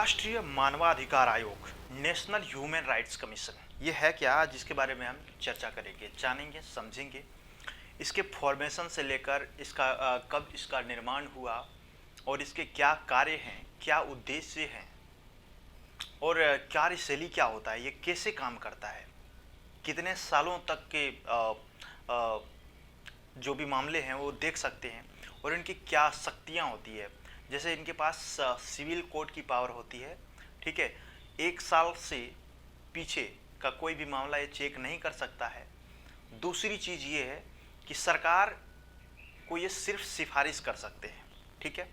राष्ट्रीय मानवाधिकार आयोग, नेशनल ह्यूमन राइट्स कमीशन, ये है क्या, जिसके बारे में हम चर्चा करेंगे, जानेंगे, समझेंगे। इसके फॉर्मेशन से लेकर इसका कब इसका निर्माण हुआ और इसके क्या कार्य हैं, क्या उद्देश्य हैं और कार्यशैली क्या होता है, ये कैसे काम करता है, कितने सालों तक के जो भी मामले हैं वो देख सकते हैं और इनकी क्या शक्तियाँ होती है। जैसे इनके पास सिविल कोर्ट की पावर होती है, ठीक है। 1 साल से पीछे का कोई भी मामला ये चेक नहीं कर सकता है। दूसरी चीज़ ये है कि सरकार को ये सिर्फ सिफारिश कर सकते हैं, ठीक है।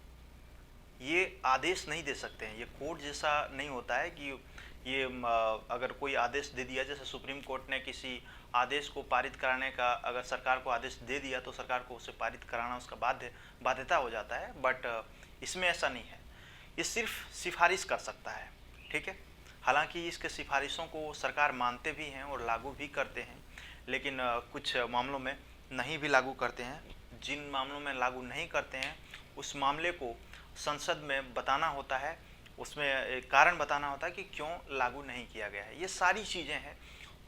ये आदेश नहीं दे सकते हैं, ये कोर्ट जैसा नहीं होता है कि ये अगर कोई आदेश दे दिया, जैसे सुप्रीम कोर्ट ने किसी आदेश को पारित कराने का अगर सरकार को आदेश दे दिया तो सरकार को उसे पारित कराना उसका बाध्यता हो जाता है, बट इसमें ऐसा नहीं है। ये सिर्फ सिफारिश कर सकता है, ठीक है। हालांकि इसके सिफारिशों को सरकार मानते भी हैं और लागू भी करते हैं, लेकिन कुछ मामलों में नहीं भी लागू करते हैं। जिन मामलों में लागू नहीं करते हैं उस मामले को संसद में बताना होता है, उसमें एक कारण बताना होता है कि क्यों लागू नहीं किया गया है। ये सारी चीज़ें हैं,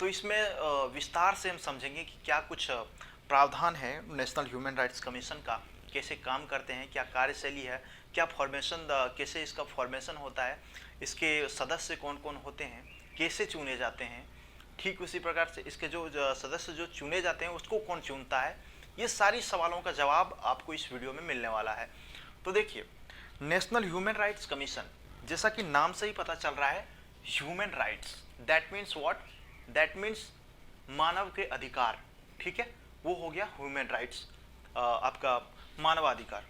तो इसमें विस्तार से हम समझेंगे कि क्या कुछ प्रावधान है नेशनल ह्यूमन राइट्स कमीशन का, कैसे काम करते हैं, क्या कार्यशैली है, क्या फॉर्मेशन, कैसे इसका फॉर्मेशन होता है, इसके सदस्य कौन कौन होते हैं, कैसे चुने जाते हैं, ठीक उसी प्रकार से इसके जो सदस्य जो चुने जाते हैं उसको कौन चुनता है। ये सारी सवालों का जवाब आपको इस वीडियो में मिलने वाला है। तो देखिए, नेशनल ह्यूमन राइट्स कमीशन, जैसा कि नाम से ही पता चल रहा है, human rights, that means what, that means मानव के अधिकार, ठीक है, वो हो गया ह्यूमन राइट्स, आपका मानवाधिकार।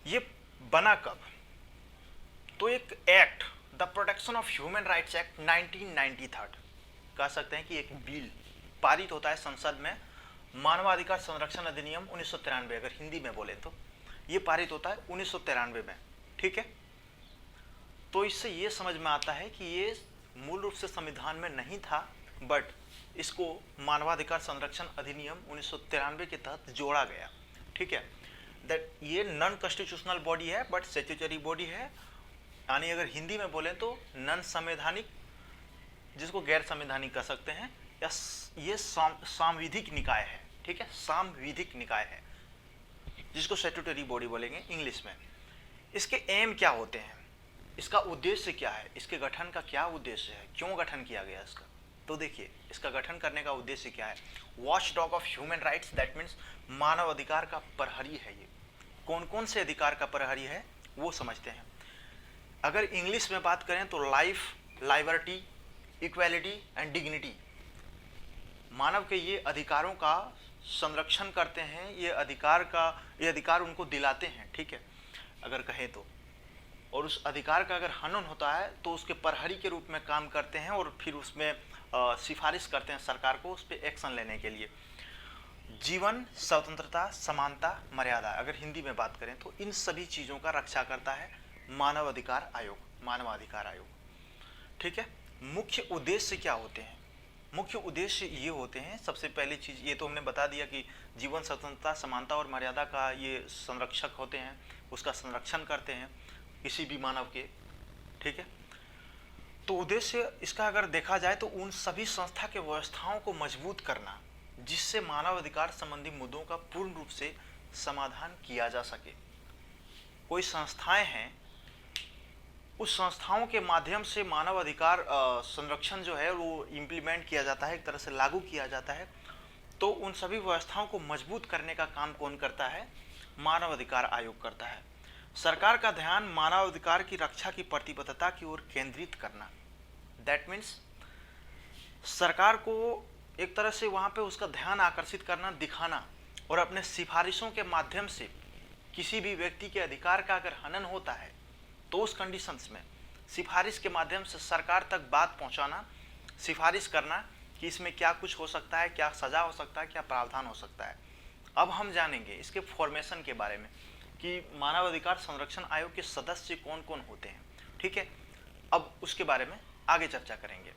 ये बना कब, तो एक act, the protection of human rights act 1993, कह सकते हैं कि एक बिल पारित होता है संसद में, मानवाधिकार संरक्षण अधिनियम 1993, अगर हिंदी में बोले तो ये पारित होता है 1993 में, ठीक है। तो इससे ये समझ में आता है कि ये मूल रूप से संविधान में नहीं था, बट इसको मानवाधिकार संरक्षण अधिनियम 1993 के तहत जोड़ा गया, ठीक है। दैट ये नॉन कॉन्स्टिट्यूशनल बॉडी है बट स्टैट्यूटरी बॉडी है, यानी अगर हिंदी में बोलें तो नॉन संवैधानिक, जिसको गैर संवैधानिक कह सकते हैं, या ये सांविधिक निकाय है, ठीक है, सांविधिक निकाय है, जिसको स्टैट्यूटरी बॉडी बोलेंगे इंग्लिश में। इसके एम क्या होते हैं, इसका उद्देश्य क्या है, इसके गठन का क्या उद्देश्य है, क्यों गठन किया गया इसका। तो देखिए, इसका गठन करने का उद्देश्य क्या है, watchdog of human rights, that means मानव अधिकार का प्रहरी है। ये कौन कौन से अधिकार का प्रहरी है वो समझते हैं। अगर इंग्लिश में बात करें तो life, liberty, equality and dignity, मानव के ये अधिकारों का संरक्षण करते हैं, ये अधिकार उनको दिलाते हैं, ठीक है, अगर कहें तो। और उस अधिकार का अगर हनन होता है तो उसके प्रहरी के रूप में काम करते हैं और फिर उसमें सिफारिश करते हैं सरकार को उस पर एक्शन लेने के लिए। जीवन, स्वतंत्रता, समानता, मर्यादा, अगर हिंदी में बात करें तो इन सभी चीज़ों का रक्षा करता है मानव अधिकार आयोग, मानवाधिकार आयोग, ठीक है। मुख्य उद्देश्य क्या होते हैं, मुख्य उद्देश्य ये होते हैं, सबसे पहली चीज़ ये तो हमने बता दिया कि जीवन, स्वतंत्रता, समानता और मर्यादा का ये संरक्षक होते हैं, उसका संरक्षण करते हैं किसी भी मानव के, ठीक है। तो उद्देश्य इसका अगर देखा जाए तो उन सभी संस्था के व्यवस्थाओं को मजबूत करना जिससे मानव अधिकार संबंधी मुद्दों का पूर्ण रूप से समाधान किया जा सके। कोई संस्थाएं हैं, उस संस्थाओं के माध्यम से मानव अधिकार संरक्षण जो है वो इम्प्लीमेंट किया जाता है, एक तरह से लागू किया जाता है। तो उन सभी व्यवस्थाओं को मजबूत करने का काम कौन करता है, मानव अधिकार आयोग करता है। सरकार का ध्यान मानव अधिकार की रक्षा की प्रतिबद्धता की ओर केंद्रित करना, दैट मीन्स सरकार को एक तरह से वहाँ पे उसका ध्यान आकर्षित करना, दिखाना, और अपने सिफारिशों के माध्यम से किसी भी व्यक्ति के अधिकार का अगर हनन होता है तो उस कंडीशंस में सिफारिश के माध्यम से सरकार तक बात पहुँचाना, सिफारिश करना कि इसमें क्या कुछ हो सकता है, क्या सज़ा हो सकता है, क्या प्रावधान हो सकता है। अब हम जानेंगे इसके फॉर्मेशन के बारे में कि मानव अधिकार संरक्षण आयोग के सदस्य कौन कौन होते हैं, ठीक है। अब उसके बारे में आगे चर्चा करेंगे।